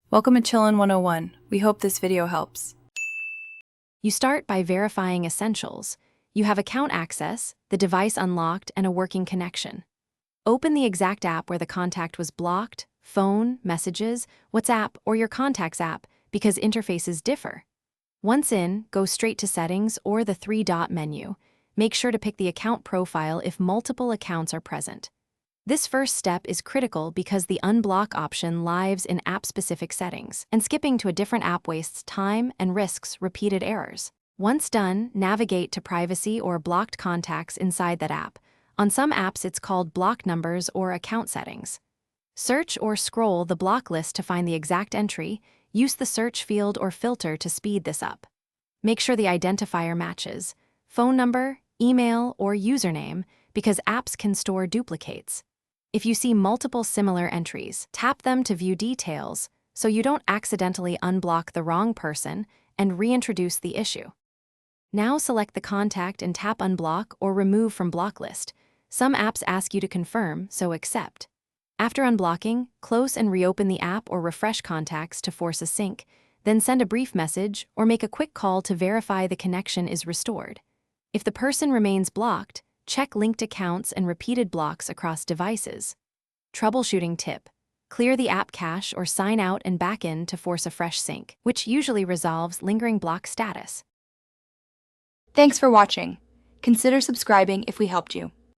Welcome to Chillin' 101. We hope this video helps. You start by verifying essentials. You have account access, the device unlocked, and a working connection. Open the exact app where the contact was blocked, phone, messages, WhatsApp, or your contacts app, because interfaces differ. Once in, go straight to settings or the three-dot menu. Make sure to pick the account profile if multiple accounts are present. This first step is critical because the unblock option lives in app-specific settings, and skipping to a different app wastes time and risks repeated errors. Once done, navigate to privacy or blocked contacts inside that app. On some apps, it's called block numbers or account settings. Search or scroll the block list to find the exact entry. Use the search field or filter to speed this up. Make sure the identifier matches phone number, email, or username because apps can store duplicates. If you see multiple similar entries, tap them to view details so you don't accidentally unblock the wrong person and reintroduce the issue. Now select the contact and tap Unblock or Remove from block list. Some apps ask you to confirm, so accept. After unblocking, close and reopen the app or refresh contacts to force a sync, then send a brief message or make a quick call to verify the connection is restored. If the person remains blocked, check linked accounts and repeated blocks across devices. Troubleshooting tip: clear the app cache or sign out and back in to force a fresh sync, which usually resolves lingering block status. Thanks for watching. Consider subscribing if we helped you.